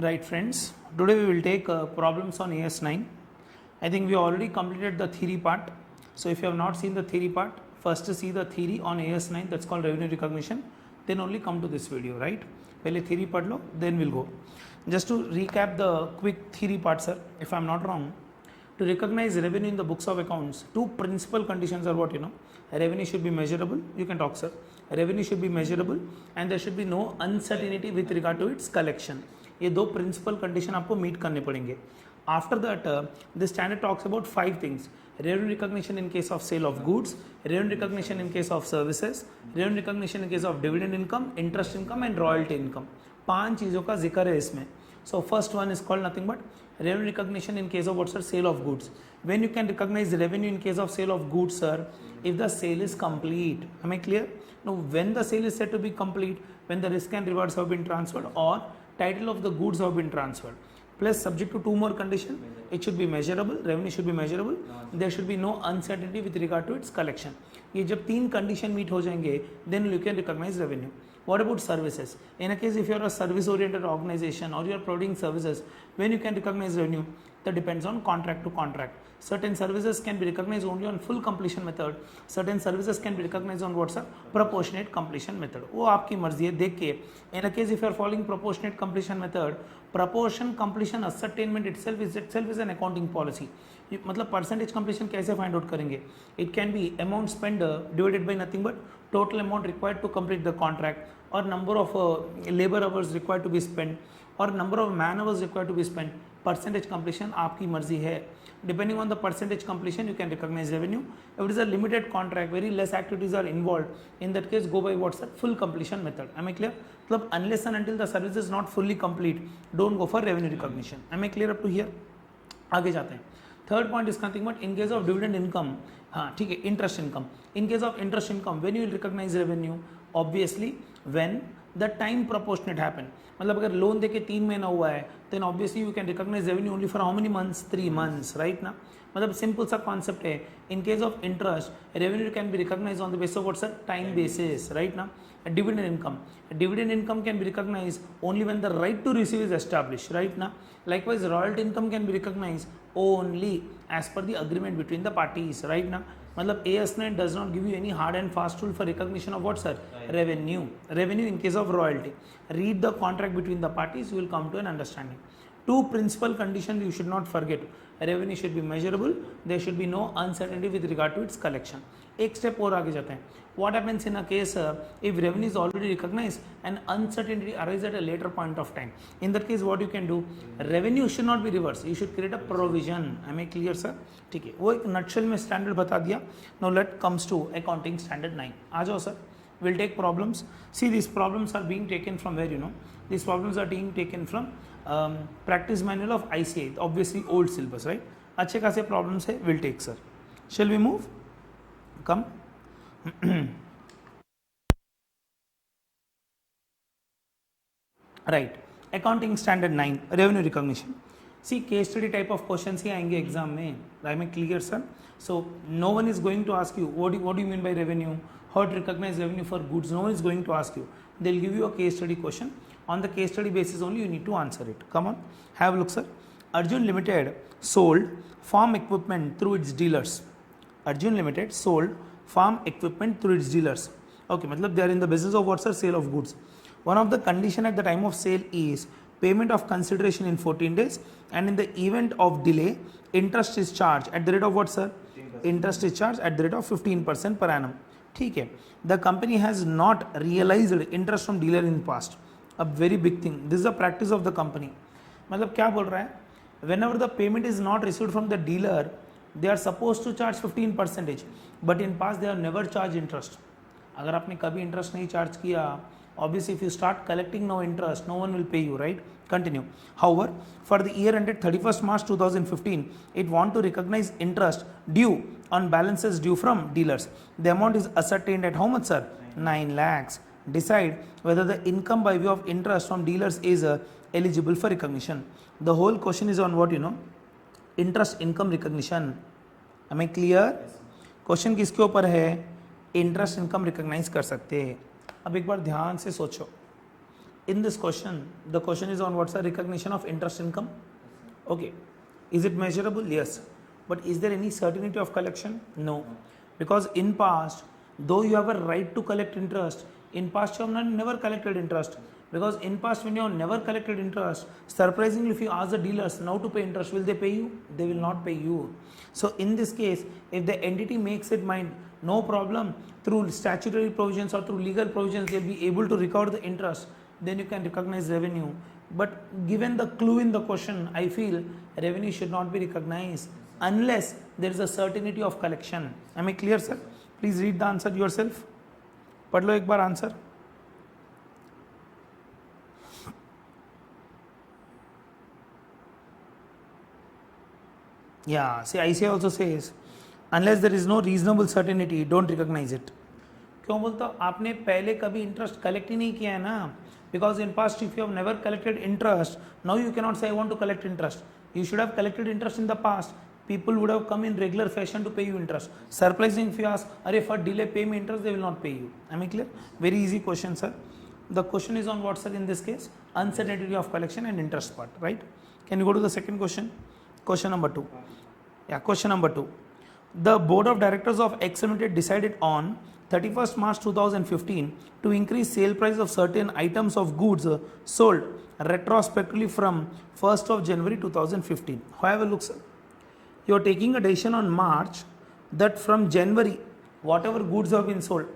Right friends, today we will take problems on AS9. I think we already completed the theory part. So if you have not seen the theory part, first see the theory on AS9, that's called revenue recognition, then only come to this video, right? पहले theory पढ़ लो, then we'll go. Just to recap the quick theory part, sir, if I'm not wrong, to recognize revenue in the books of accounts, two principal conditions are what revenue should be measurable, you can talk sir, revenue should be measurable and there should be no uncertainty with regard to its collection. ये दो principal condition आपको meet करने पड़ेंगे. After that the standard talks about 5 things: revenue recognition in case of sale of goods, revenue recognition in case of services, revenue recognition in case of dividend income, interest income and royalty income. 5 चीज़ों का जिक्र है इसमें. So first one is called nothing but revenue recognition in case of what sir? Sale of goods. When you can recognize revenue in case of sale of goods, sir, if the sale is complete. Am I clear? Now when the sale is said to be complete, when the risk and rewards have been transferred or title of the goods have been transferred, plus subject to 2 more condition, it should be measurable, revenue should be measurable, there should be no uncertainty with regard to its collection. ये जब 3 condition meet हो जाएंगे, then you can recognize revenue. What about services? In a case if you are a service oriented organization or you are providing services, when you can recognize revenue, that depends on contract to contract. Certain services can be recognized only on full completion method, certain services can be recognized on what's a proportionate completion method. वो आपकी मर्जी है, देख के. In a case if you are following proportionate completion method, proportion completion ascertainment itself is an accounting policy. मतलब percentage completion कैसे find out करेंगे? It can be amount spend divided by nothing but total amount required to complete the contract और number of labour hours required to be spend और number of man hours required to be spend. Percentage completion आपकी मर्जी है. Depending on the percentage completion, you can recognize revenue. If it is a limited contract, very less activities are involved. In that case, go by what's the full completion method. Am I clear? मतलब unless and until the service is not fully complete, don't go for revenue recognition. Am I clear up to here? आगे जाते हैं. Third point is nothing but in case of dividend income. हाँ ठीक है, interest income. In case of interest income, when you will recognise revenue? Obviously when the time proportionate happen. मतलब अगर loan देके 3 महीना हुआ है, then obviously you can recognise revenue only for how many months? 3 months, right ना. मतलब simple सा concept है. In case of interest, revenue can B recognise on the basis of what's sir? Time basis, right ना. Dividend income can be recognized only when the right to receive is established, right na. Likewise royalty income can be recognized only as per the agreement between the parties, right na. मतलब AS9 does not give you any hard and fast rule for recognition of what sir? Revenue in case of royalty. Read the contract between the parties, you will come to an understanding. 2 principal conditions you should not forget. Revenue should be measurable, there should be no uncertainty with regard to its collection. एक step और आगे जाते हैं. What happens in a case if revenue is already recognized and uncertainty arises at a later point of time? In that case what you can do? Revenue should not be reversed, you should create a provision. Am I clear sir? ठीक है, वो एक nutshell में standard बता दिया. Now let comes to accounting standard 9. आ जाओ sir. We'll take problems. See, these problems are being taken from where? These problems are being taken from practice manual of ICA, obviously old syllabus, right? अच्छे खासे problems है. We'll take sir. Shall we move? Come. Right. Accounting standard 9, revenue recognition. See, case study type of questions ही आएंगे exam में. Am I clear sir? So no one is going to ask you what do you mean by revenue, how to recognize revenue for goods. No one is going to ask you. They'll give you a case study question. On the case study basis only you need to answer it. Come on, have a look sir. Arjun Limited sold farm equipment through its dealers. Arjun Limited sold farm equipment through its dealers. Okay, मतलब they are in the business of what sir? Sale of goods. One of the condition at the time of sale is payment of consideration in 14 days and in the event of delay interest is charged at the rate of what sir? Interest is charged at the rate of 15% per annum. ठीक है. The company has not realized interest from dealer in past. A very big thing. This is the practice of the company. मतलब क्या बोल रहा है? Whenever the payment is not received from the dealer, they are supposed to charge 15%, but in past they have never charged interest. अगर आपने कभी interest नहीं charge किया, obviously if you start collecting no interest, no one will pay you, right? Continue. However, for the year ended 31st March 2015, it want to recognize interest due on balances due from dealers. The amount is ascertained at how much sir? 9 lakhs. Decide whether the income by way of interest from dealers is eligible for recognition. The whole question is on what? Interest income recognition. Am I clear? Question किसके ऊपर है? Interest income recognise कर सकते हैं. अब एक बार ध्यान से सोचो. in this question, the question is on what's the recognition of interest income. Okay, is it measurable? Yes, but is there any certainty of collection? No, because in past, though you have a right to collect interest, in past you have never collected interest, because in past when you have never collected interest, surprisingly if you ask the dealers now to pay interest, will they pay you? They will not pay you. So in this case, if the entity makes it mind, no problem, through statutory provisions or through legal provisions they'll be able to recover the interest, then you can recognize revenue. But given the clue in the question, I feel revenue should not be recognized unless there is a certainty of collection. Am I clear, sir? Please read the answer yourself. पढ़ लो एक बार answer. Yeah, see ICAI also says unless there is no reasonable certainty, don't recognize it. क्यों बोलता हूँ? आपने पहले कभी इंटरेस्ट कलेक्ट ही नहीं किया है ना, because in past if you have never collected interest, now you cannot say I want to collect interest. You should have collected interest in the past. People would have come in regular fashion to pay you interest. Surprising if you ask, "Arey for delay pay me interest," they will not pay you. Am I clear? Very easy question, sir. The question is on what, sir? In this case, uncertainty of collection and interest part, right? Can you go to the second question? Question number 2. Yeah, question number 2. The board of directors of X Limited decided on 31st March 2015 to increase sale price of certain items of goods sold retrospectively from 1st of January 2015. However, look, sir, you are taking a decision on March that from January, whatever goods have been sold,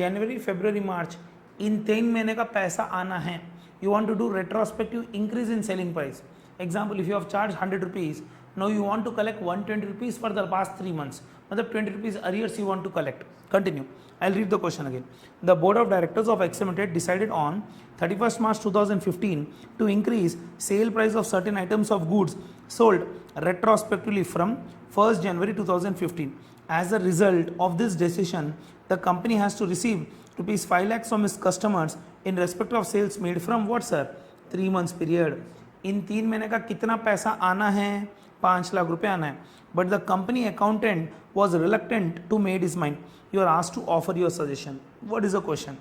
January, February, March, in 3 महीने का पैसा आना है. You want to do retrospective increase in selling price. Example, if you have charged 100 rupees, now you want to collect 120 rupees for the past 3 months. मतलब 20 rupees arrears you want to collect. Continue. I'll read the question again. The board of directors of X Limited decided on 31st March 2015 to increase sale price of certain items of goods sold retrospectively from 1st January 2015. As a result of this decision, the company has to receive rupees 5 lakhs from its customers in respect of sales made from what, sir? 3 months period. इन 3 महीने का कितना पैसा आना है? 5 लाख रुपए आना है. But the company accountant was reluctant to make his mind. You are asked to offer your suggestion. What is the question?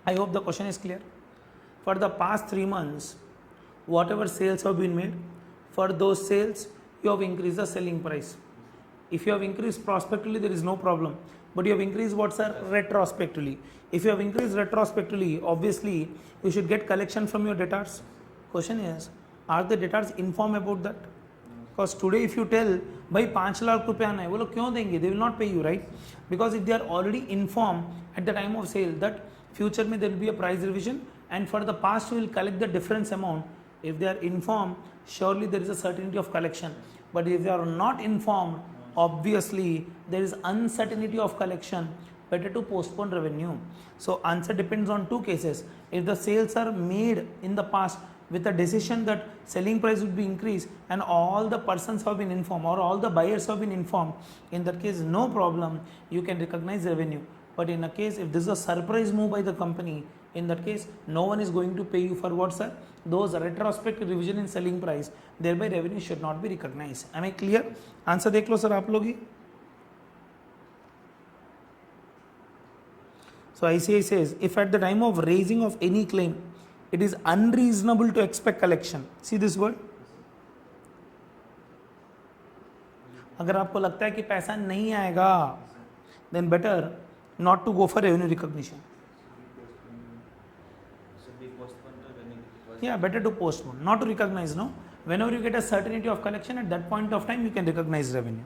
I hope the question is clear. For the past 3 months, whatever sales have been made, for those sales, you have increased the selling price. If you have increased prospectively, there is no problem. But you have increased what, sir? Retrospectively. If you have increased retrospectively, obviously, you should get collection from your debtors. Question is, are the debtors informed about that? Because today if you tell, भाई 5 लाख रुपए आना है, वो लोग क्यों देंगे? They will not pay you, right? Because if they are already informed at the time of sale that future में there will be a price revision and for the past we will collect the difference amount. If they are informed, surely there is a certainty of collection. But if they are not informed, obviously there is uncertainty of collection. Better to postpone revenue. So answer depends on 2 cases. If the sales are made in the past with a decision that selling price would be increased and all the persons have been informed or all the buyers have been informed, in that case no problem, you can recognize revenue. But in a case if this is a surprise move by the company, in that case no one is going to pay you for what, sir? Those retrospective revision in selling price, thereby revenue should not be recognized. Am I clear? Answer देख लो sir आप लोग ही. So ICAI says, if at the time of raising of any claim, it is unreasonable to expect collection. See this word? अगर आपको लगता है कि पैसा नहीं आएगा, then better not to go for revenue recognition. Yeah, better to postpone, not to recognize. No, whenever you get a certainty of collection, at that point of time you can recognize revenue.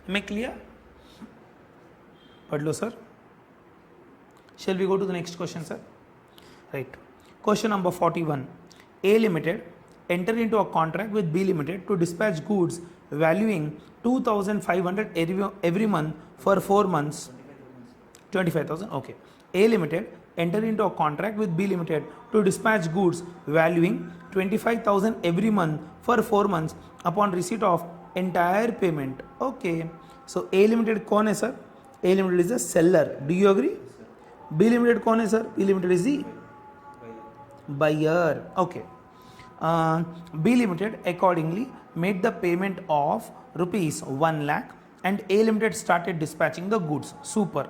Am I clear? पढ़ लो sir. Shall we go to the next question, sir? Right. Question number 41. A Limited entered into a contract with B Limited to dispatch goods valuing 2,500 every month for 4 months. 25,000. Okay. A Limited entered into a contract with B Limited to dispatch goods valuing 25,000 every month for 4 months upon receipt of entire payment. Okay. So A Limited कौन है sir? A Limited is the seller. Do you agree? B Limited कौन है sir? B Limited is the buyer. Okay. B Limited accordingly made the payment of rupees 1 lakh and A Limited started dispatching the goods. Super.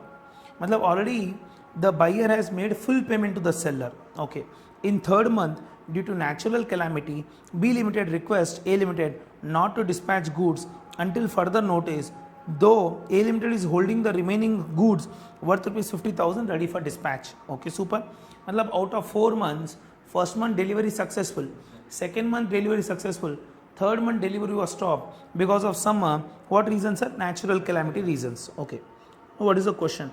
मतलब already the buyer has made full payment to the seller. Okay. In third month, due to natural calamity, B Limited requests A Limited not to dispatch goods until further notice, though A Limited is holding the remaining goods worth rupees 50,000 ready for dispatch. Okay, super. मतलब out of 4 months, first month delivery successful, second month delivery successful, third month delivery was stopped because of some what reasons are natural calamity reasons. Okay, what is the question?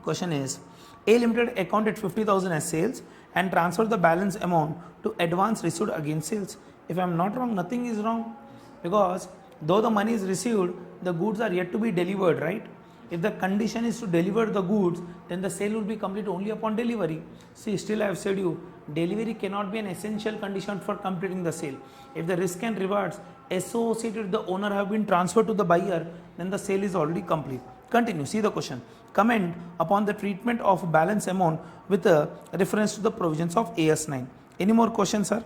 Question is, A Limited accounted 50,000 as sales and transferred the balance amount to advance received against sales. If I am not wrong, nothing is wrong, because though the money is received, the goods are yet to be delivered, right? If the condition is to deliver the goods, then the sale will be complete only upon delivery. See, still I have said you, delivery cannot be an essential condition for completing the sale. If the risk and rewards associated with the owner have been transferred to the buyer, then the sale is already complete. Continue, see the question. Comment upon the treatment of balance amount with a reference to the provisions of AS9. Any more questions, sir?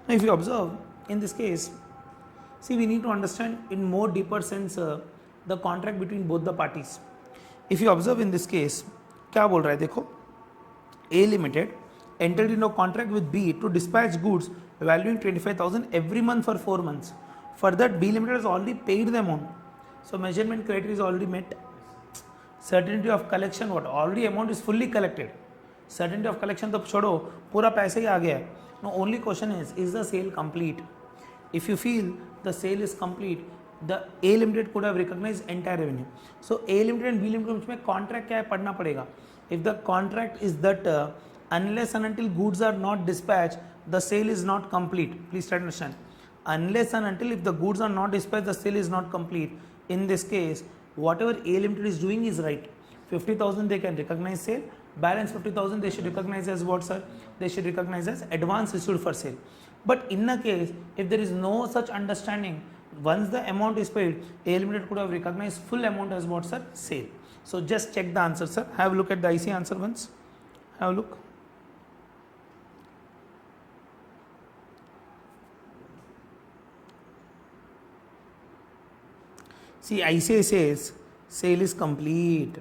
Now, if you observe, in this case, see, we need to understand in more deeper sense the contract between both the parties. If you observe in this case, क्या बोल रहा है देखो, A Limited entered into a contract with B to dispatch goods valuing 25,000 every month for 4 months. For that, B Limited has already paid the amount. So measurement criteria is already met. Certainty of collection, what? Already amount is fully collected. Certainty of collection तो छोड़ो, पूरा पैसे ही आ गया है. Now only question is the sale complete? If you feel the sale is complete, the A Limited could have recognized entire revenue. So A Limited and B Limited में contract क्या है पढ़ना पड़ेगा. If the contract is that unless and until goods are not dispatched, the sale is not complete. Please try to understand. Unless and until if the goods are not dispatched, the sale is not complete. In this case, whatever A Limited is doing is right. 50,000 they can recognize sale. Balance 50,000 they should recognize as what, sir? They should recognize as advance received for sale. But in a case, if there is no such understanding, once the amount is paid, A Limited could have recognized full amount as what, sir? Sale. So just check the answer, sir. Have a look at the IC answer once. Have a look. See, ICA says sale is complete,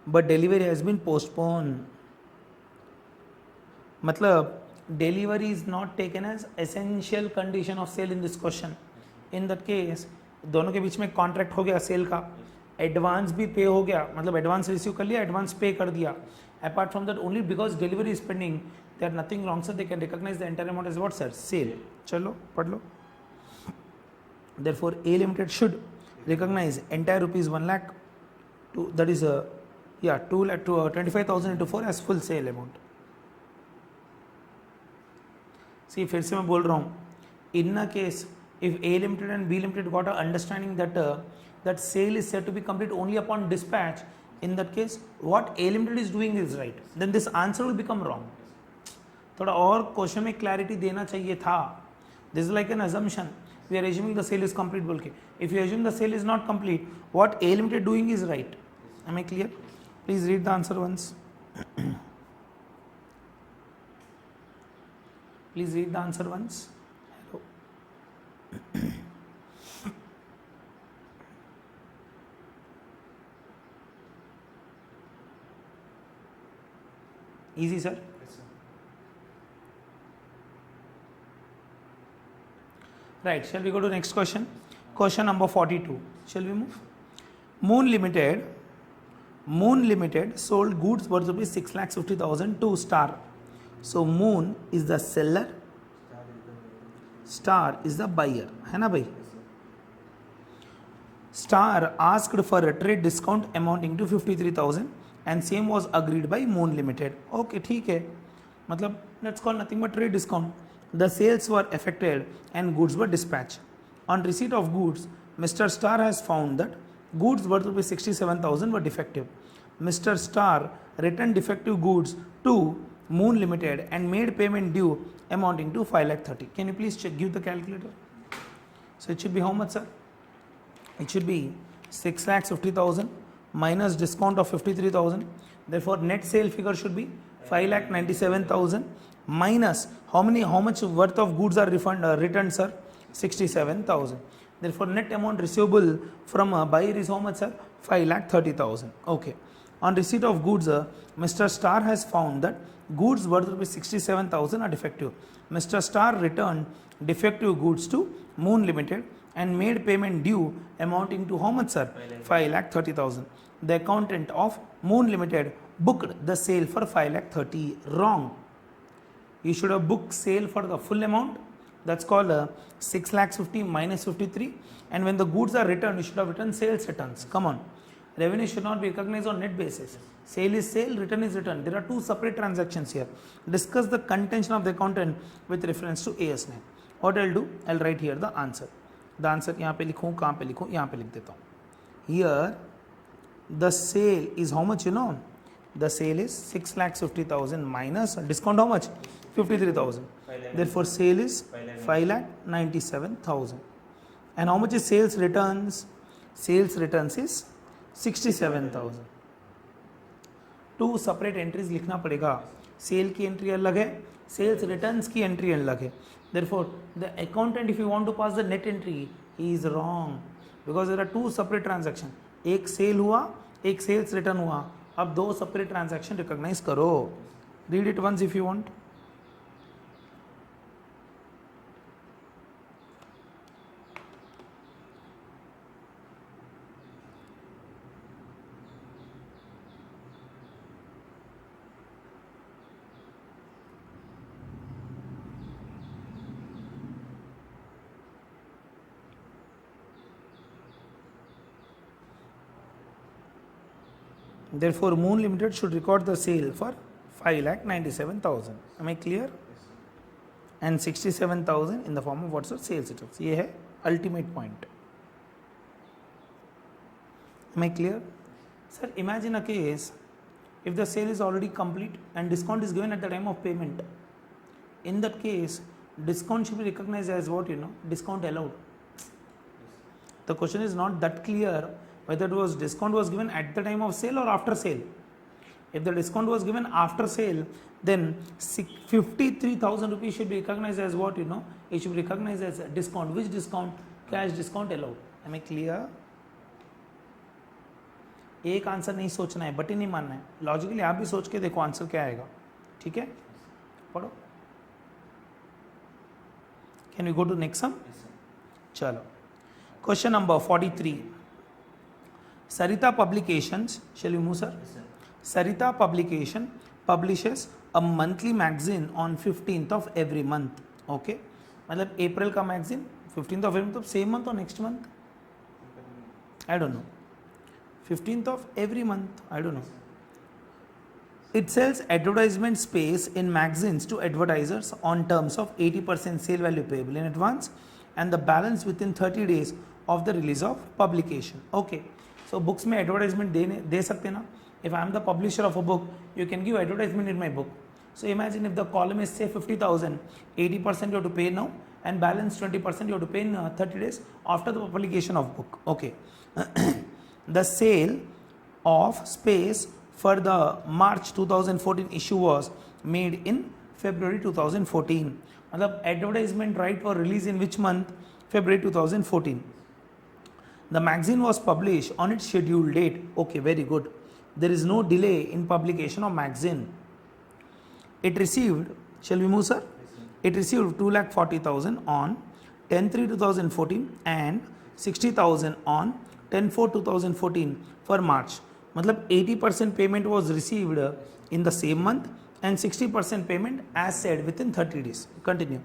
but delivery has been postponed. मतलब delivery is not taken as essential condition of sale in this question. In that case, दोनों के बीच में contract हो गया cell का, advance भी पे हो गया, मतलब एडवांस रिसीव कर लिया, एडवांस पे कर दिया. Apart from that only because delivery is pending, there nothing wrong sir, they can recognise the entire amount as what, sir? Sale. चलो पढ़ लो. Therefore A Limited should recognize entire rupees 1 lakh to, that is 2 lakh to 25,000 into 4 as full sale amount. See, फिर से मैं बोल रहा हूँ, in a case if A Limited and B Limited got a understanding that that sale is said to be complete only upon dispatch, in that case what A Limited is doing is right, then this answer will become wrong. थोड़ा और question में clarity देना चाहिए था. This is like an assumption. We are assuming the sale is complete बोल के. If you assume the sale is not complete, what A Limited doing is right. Am I clear? Please read the answer once. Please read the answer once. Hello. Easy, sir? Yes, sir. Right, shall we go to next question? Question number 42. Shall we move? Moon Limited sold goods worth rupees 6,50,000 to Star. So Moon is the seller, Star is the buyer, है ना भाई? Star asked for a trade discount amounting to 53,000 and same was agreed by Moon Limited. Okay, ठीक है. मतलब let's call nothing but trade discount. The sales were effected and goods were dispatched. On receipt of goods, Mr. Star has found that goods worth rupees 67,000 were defective. Mr. Star returned defective goods to Moon Limited and made payment due amounting to 5,30,000. Can you please check, give the calculator? So it should be how much, sir? It should be 6,50,000 minus discount of 53,000. Therefore, net sale figure should be 5,97,000 minus how much worth of goods are returned, sir? 67,000. Therefore, net amount receivable from a buyer is how much, sir? 5,30,000. Okay. On receipt of goods, Mr. Star has found that goods worth rupees 67,000 are defective. Mr. Star returned defective goods to Moon Limited and made payment due amounting to how much, sir? 5,30,000. The accountant of Moon Limited booked the sale for 5,30,000. Wrong. You should have booked sale for the full amount. That's called 6,50,000 minus 53. And when the goods are returned, you should have written sales returns. Come on. Revenue should not be recognized on net basis. Sale is sale, return is return. There are two separate transactions here. Discuss the contention of the accountant with reference to AS9. What I'll do, I'll write here the answer. The answer यहाँ पे लिखूँ, कहाँ पे लिखूँ, यहाँ पे लिख देता हूँ. Here, the sale is how much, you know? The sale is 6,50,000 minus discount how much? 53,000. Therefore, sale is 5,97,000. And how much is sales returns? Sales returns is 67,000. Two separate entries लिखना पड़ेगा. Sale की entry अलग है, sales returns की entry अलग है. Therefore, the accountant, if you want to pass the net entry, he is wrong because there are two separate transactions. एक sale हुआ, एक sales return हुआ. अब दो separate transaction recognize करो. Read it once if you want. Therefore, Moon Limited should record the sale for 5,97,000. Am I clear? And 67,000 in the form of what's the sales returns. ये है ultimate point. Am I clear? Sir, imagine a case if the sale is already complete and discount is given at the time of payment. In that case, discount should be recognized as what, you know, discount allowed. The question is not that clear whether discount was given at the time of sale or after sale. If the discount was given after sale, then 53,000 rupees should be recognized as what, you know, it should be recognized as a discount. Which discount? Cash discount allowed. Am I clear? एक answer नहीं सोचना है, but he नहीं मानना है. Logically आप भी सोच के देखो आंसर क्या आएगा. ठीक है, पढ़ो. Can we go to next sum? चलो, question number 43. Sarita Publications, shall we move, sir? Yes, sir. Sarita Publication publishes a monthly magazine on 15th of every month. Okay, मतलब अप्रैल का magazine 15th of every month, same month or next month? I don't know. 15th of every month, I don't know. It sells advertisement space in magazines to advertisers on terms of 80% sale value payable in advance and the balance within 30 days of the release of publication. Okay. So books में advertisement दे सकते ना. If I am the publisher of a book, you can give advertisement in my book. So imagine if the column is say 50,000, 80% you have to pay now and balance 20% you have to pay in 30 days after the publication of book. Okay. The sale of space for the March 2014 issue was made in February 2014. मतलब advertisement right for release in which month? February 2014. The magazine was published on its scheduled date. Okay, very good. There is no delay in publication of magazine. It received, shall we move, sir? It received 2,40,000 on 10/3/2014 and 60,000 on 10/4/2014 for March. मतलब 80% payment was received in the same month and 60% payment as said within 30 days. Continue.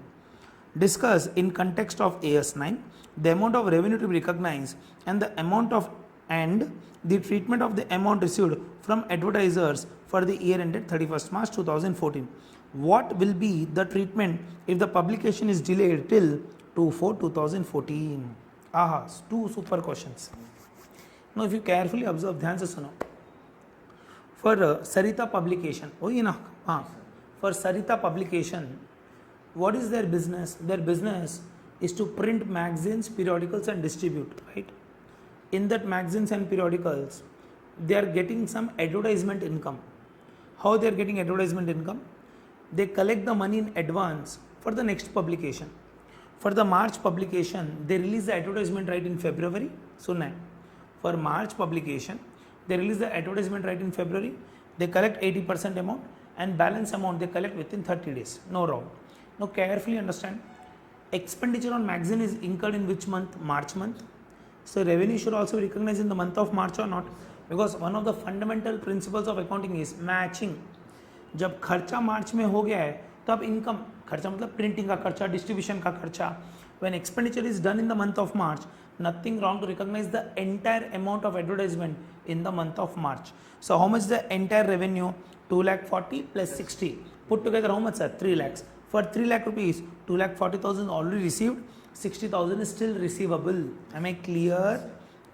Discuss in context of AS9 the amount of revenue to be recognized and the amount of and the treatment of the amount received from advertisers for the year ended 31st March 2014. What will be the treatment if the publication is delayed till 2/4/2014? Aha, two super questions. Now if you carefully observe, ध्यान से सुनो. For Sarita Publication, वही ना, हाँ, for Sarita Publication, what is their business? Their business is to print magazines, periodicals and distribute, right? In that magazines and periodicals, they are getting some advertisement income. How they are getting advertisement income? They collect the money in advance for the next publication. For the March publication, they release the advertisement right in February. सुनना है. For March publication, They release the advertisement right in February. They collect 80% amount and balance amount they collect within 30 days. No wrong. Now carefully understand. Expenditure on magazine is incurred in which month? March month. So revenue should also be recognized in the month of March or not? Because one of the fundamental principles of accounting is matching. जब खर्चा मार्च में हो गया है तब income, खर्चा मतलब printing का खर्चा, डिस्ट्रीब्यूशन का खर्चा. When expenditure is done in the month of March, nothing wrong to recognize the entire amount of advertisement in the month of March. So how much the entire revenue? 2,40,000 plus 60. Put together how much, sir? 3 lakhs. For 3 lakh rupees, 2,40,000 already received, 60,000 is still receivable. Am I clear?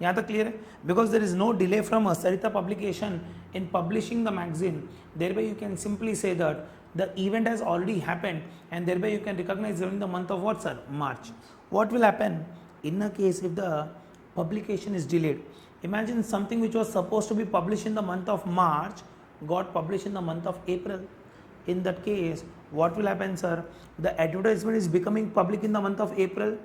यहाँ तक clear है? Because there is no delay from a Sarita publication in publishing the magazine. Thereby you can simply say that the event has already happened and thereby you can recognize during the month of what, sir? March. What will happen in a case if the publication is delayed? Imagine something which was supposed to be published in the month of March got published in the month of April. In that case, what will happen, sir? The advertisement is becoming public in the month of April.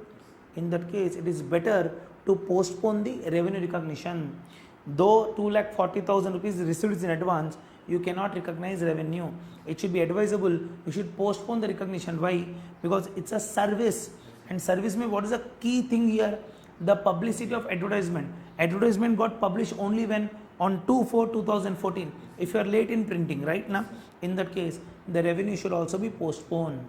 In that case, it is better to postpone the revenue recognition. Though 2,40,000 rupees received in advance, you cannot recognize revenue. It should be advisable. You should postpone the recognition. Why? Because it's a service. And service means what is the key thing here? The publicity of advertisement. Advertisement got published only when on 2/4/2014. If you are late in printing, right now, in that case, the revenue should also be postponed.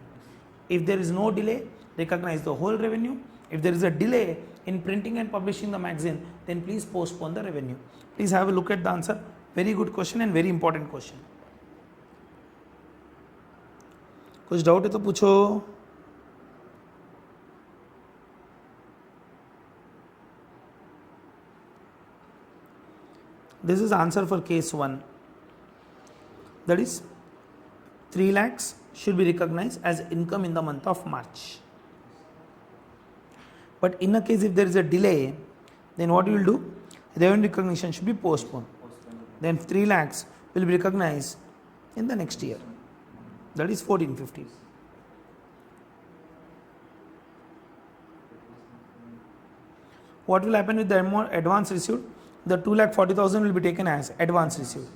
If there is no delay, recognize the whole revenue. If there is a delay in printing and publishing the magazine, then please postpone the revenue. Please have a look at the answer. Very good question and very important question. कुछ doubt है तो पूछो. This is answer for case 1. That is 3 lakhs should be recognized as income in the month of March. But in a case if there is a delay, then what you will do? Revenue recognition should be postponed. Then 3 lakhs will be recognized in the next year. That is 14/15. What will happen with the amount advance received? The 2,40,000 will be taken as advance received.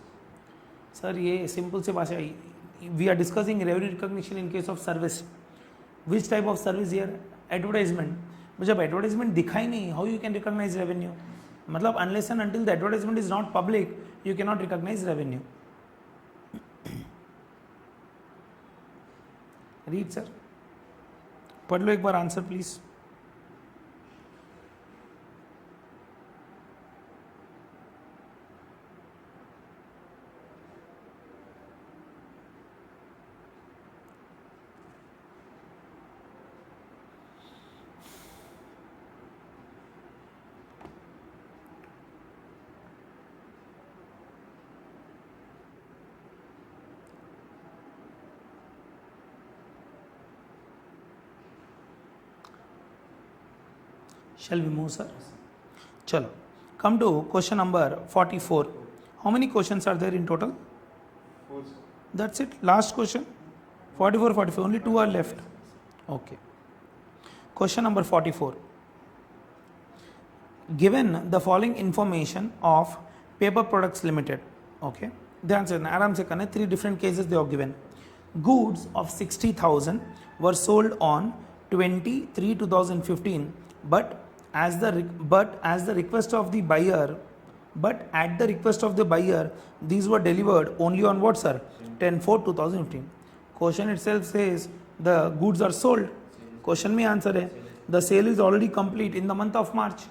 Sir, ये simple से भाषा. We are discussing revenue recognition in case of service. Which type of service here? Advertisement. जब advertisement दिखा ही नहीं, how you can recognize revenue? मतलब unless and until the advertisement is not public, you cannot recognize revenue. Read, sir. पढ़ लो एक बार answer please. Shall we move, sir? Chalo. Come to question number 44. How many questions are there in total? 4. That's it. Last question. 44, 45. Only 2 are left. Okay. Question number 44. Given the following information of Paper Products Limited. Okay. ध्यान से आराम से करना. 3 different cases they have given. Goods of 60,000 were sold on 23/2015, but at the request of the buyer, these were delivered only on what, sir? 10/4/2015. Question itself says the goods are sold. Question में answer है the sale is already complete in the month of March.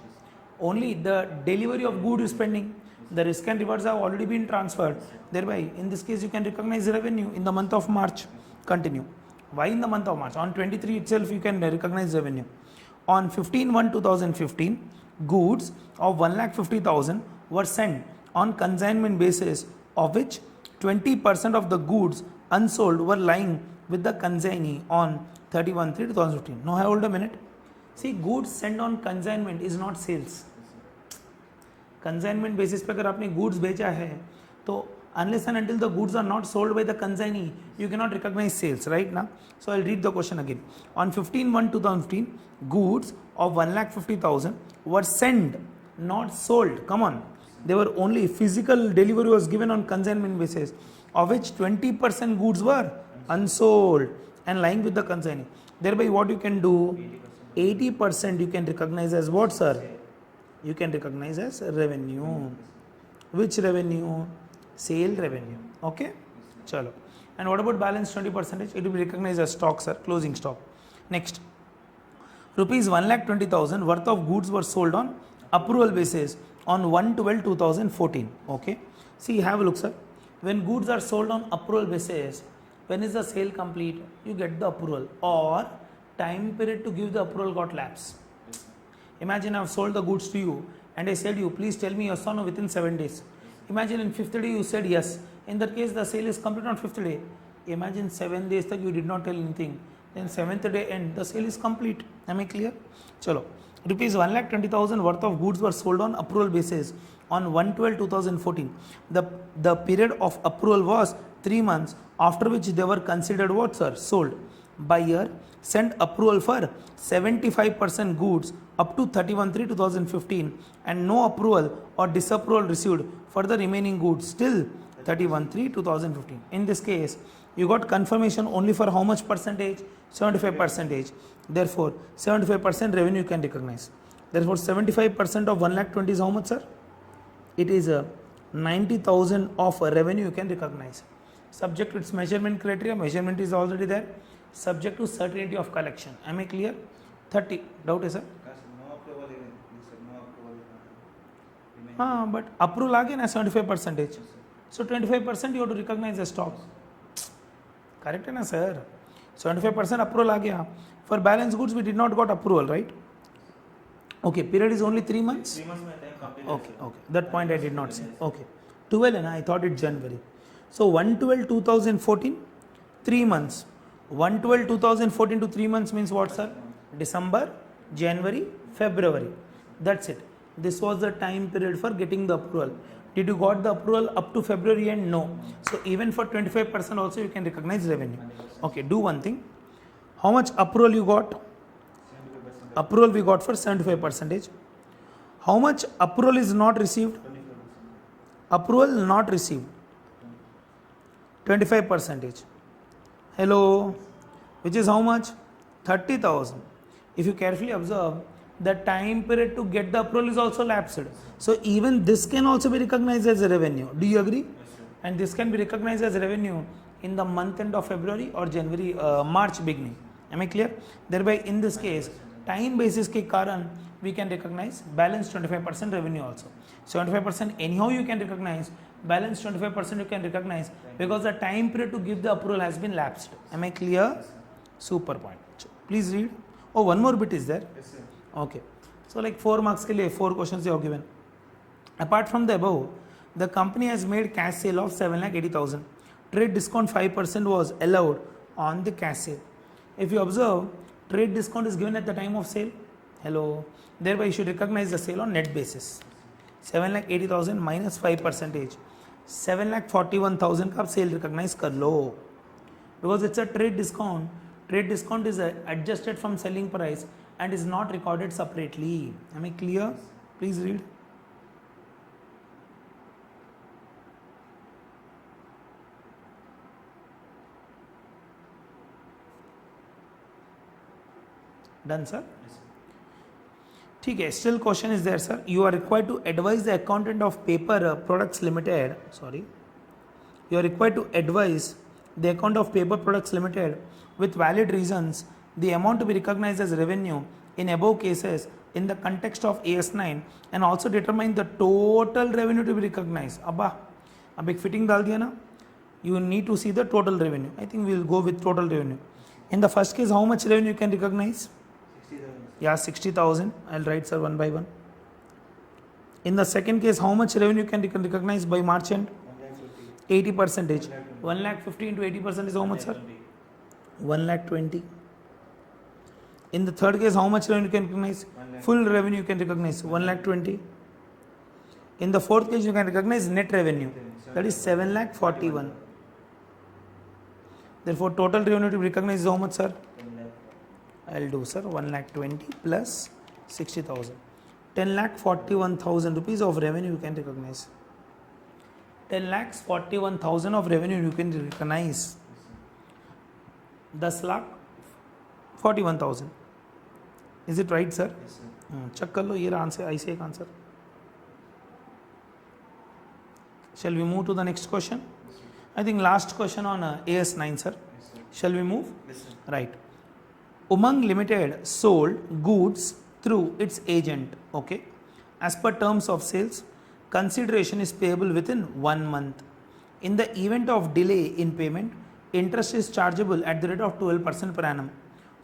Only the delivery of good is pending. The risk and rewards have already been transferred. Thereby, in this case, you can recognize revenue in the month of March. Continue. Why in the month of March? On 23 itself, you can recognize revenue. On 15/1/2015, goods of 1,50,000 were sent on consignment basis, of which 20% of the goods unsold were lying with the consignee on 31/3/2015. Now, hold a minute. See, goods sent on consignment is not sales. Consignment basis पे अगर आपने goods बेचा है तो unless and until the goods are not sold by the consignee, you cannot recognize sales, right now? So I'll read the question again. On 15/1/2015, goods of 1,50,000 were sent, not sold. Come on, they were only physical delivery was given on consignment basis, of which 20% goods were unsold and lying with the consignee. Thereby, what you can do, 80% you can recognize as what, sir? You can recognize as revenue. Which revenue? Sale revenue. Okay? Chalo. And what about balance 20%? It will be recognized as stock, sir, closing stock. Next. Rupees 1,20,000 worth of goods were sold on approval basis on 1/12/2014. Okay? See, have a look, sir. When goods are sold on approval basis, when is the sale complete? You get the approval, or time period to give the approval got lapsed. Imagine I have sold the goods to you and I said you, please tell me yes or no within 7 days. Imagine in 5th day you said yes. In that case, the sale is complete on 5th day. Imagine 7 days that you did not tell anything. Then 7th day end, the sale is complete. Am I clear? Chalo. Rupees 1,20,000 worth of goods were sold on approval basis on 1/12/2014. The period of approval was 3 months, after which they were considered what, sir? Sold. Buyer sent approval for 75% goods up to 31/3/2015 and no approval or disapproval received for the remaining goods till 31/3/2015. In this case, you got confirmation only for how much percentage? 75%. Therefore, 75% revenue you can recognize. Therefore, 75% of 1,20,000 is how much, sir? It is 90,000 of revenue you can recognize. Subject to its measurement criteria, measurement is already there. Subject to certainty of collection. Am I clear? 30. Doubt is, sir? No approval even. You said no approval. But approval again as 75%. So 25% you have to recognize the stock. Correct, na, sir? 75% approval आ गया. For balance goods, we did not got approval, right? Okay, period is only 3 months. 3 months में time complete. Okay. That point I did not see. Okay. 12, and I thought it January. So 1/12/2014, 3 months. 1/12/2014 to 3 months means what, sir? December, January, February. That's it. This was the time period for getting the approval. Did you got the approval up to February end? No. So even for 25% also you can recognize revenue. Okay, do one thing. How much approval you got? 75%. Approval we got for 75%. How much approval is not received? 25%. Approval not received. 25%. Hello, which is how much? 30,000. If you carefully observe, the time period to get the approval is also lapsed. So even this can also be recognized as a revenue. Do you agree? Yes, sir. And this can be recognized as revenue in the month end of February or January, March beginning. Am I clear? Thereby, in this case, time basis ke karan we can recognize balance 25% revenue also. 75% anyhow you can recognize, balance 25% you can recognize because the time period to give the approval has been lapsed. Am I clear? Super point. Please read. Oh, one more bit is there. Yes, sir. Okay. So like 4 marks ke liye 4 questions you have given. Apart from the above, the company has made cash sale of 7,80,000. Trade discount 5% was allowed on the cash sale. If you observe, trade discount is given at the time of sale. Hello. Thereby you should recognize the sale on net basis. 7,80,000 minus 5%. 7,41,000 का sale recognize कर लो. Because it's a trade discount. Trade discount is adjusted from selling price and is not recorded separately. Am I clear? Please read. Done, sir? Yes, sir. ठीक है. Still question is there, sir. You are required to advise the accountant of Paper Products Limited. Sorry. You are required to advise the account of Paper Products Limited with valid reasons the amount to be recognized as revenue in above cases in the context of AS9 and also determine the total revenue to be recognized. Abba, अब एक fitting डाल दिया ना? You need to see the total revenue. I think we will go with total revenue. In the first case, how much revenue you can recognize? 60,000. Yeah, 60,000. I'll write, sir, one by one. In the second case, how much revenue can you can recognize by March end? 1,20,000. 80%. 1,50,000 into 80% is how much, sir? 1,20,000. In the third case, how much revenue you can recognize? 1,00,000. Full revenue you can recognize 1,20,000. In the fourth case, you can recognize net revenue. That is 7,41,000. Therefore, total revenue to be recognized is how much, sir? 10 lakh. I'll do, sir, 1,20,000 plus 60,000. 10,41,000 rupees of revenue you can recognize. 10,41,000 of revenue you can recognize. 10,41,000. Is it right, sir? Yes, sir. check कर लो ये answer ऐसे एक answer. Shall we move to the next question? Yes, sir. I think last question on AS9, sir. Yes, sir. Shall we move? Yes, sir. Right. Umang Limited sold goods through its agent. Okay. As per terms of sales, consideration is payable within 1 month. In the event of delay in payment, interest is chargeable at the rate of 12% per annum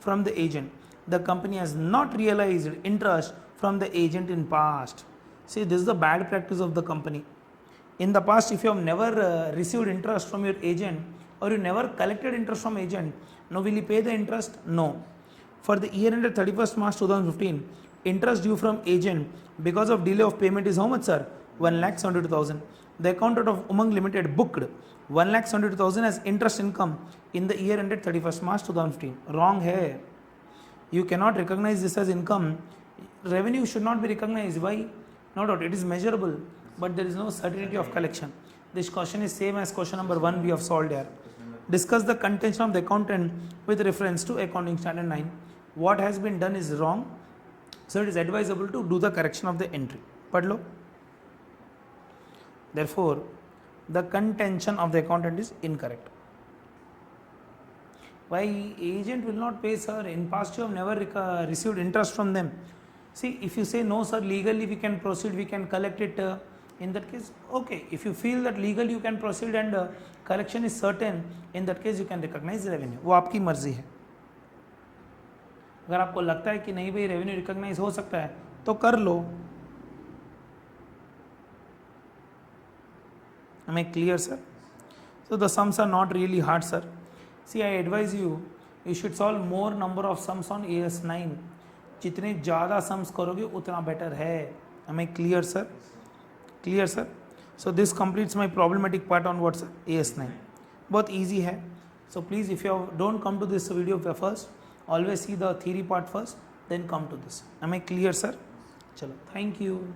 from the agent. The company has not realized interest from the agent in past. See, this is the bad practice of the company. In the past, if you have never received interest from your agent or you never collected interest from agent, now will you pay the interest? No. For the year ended 31st March 2015, interest due from agent because of delay of payment is how much, sir? 1,72,000. The accountant of Umang Limited booked 1,72,000 as interest income in the year ended 31st March 2015. Wrong hai. You cannot recognize this as income. Revenue should not be recognized. Why? No doubt it is measurable, but there is no certainty of collection. This question is same as question number 1 we have solved here. Discuss the contention of the accountant with reference to accounting standard 9. What has been done is wrong, so it is advisable to do the correction of the entry. Padh lo. Therefore, the contention of the accountant is incorrect. Why agent will not pay, sir? In past you have never received interest from them. See, if you say no, sir, legally we can proceed, we can collect it. In that case, okay. If you feel that legally you can proceed and collection is certain, in that case you can recognize revenue. वो आपकी मर्जी है. अगर आपको लगता है कि नहीं भाई रेवेन्यू रिकॉग्नाइज हो सकता है तो कर लो. Am I clear, sir? So the sums are not really hard, sir. See, I advise you should solve more number of sums on AS9. जितने ज़्यादा sums करोगे उतना better है. Am I clear, sir? Clear, sir? So this completes my problematic part on what's AS9. बहुत easy है. So please, if you don't come to this video first, always see the theory part first, then come to this. Am I clear, sir? चलो, thank you.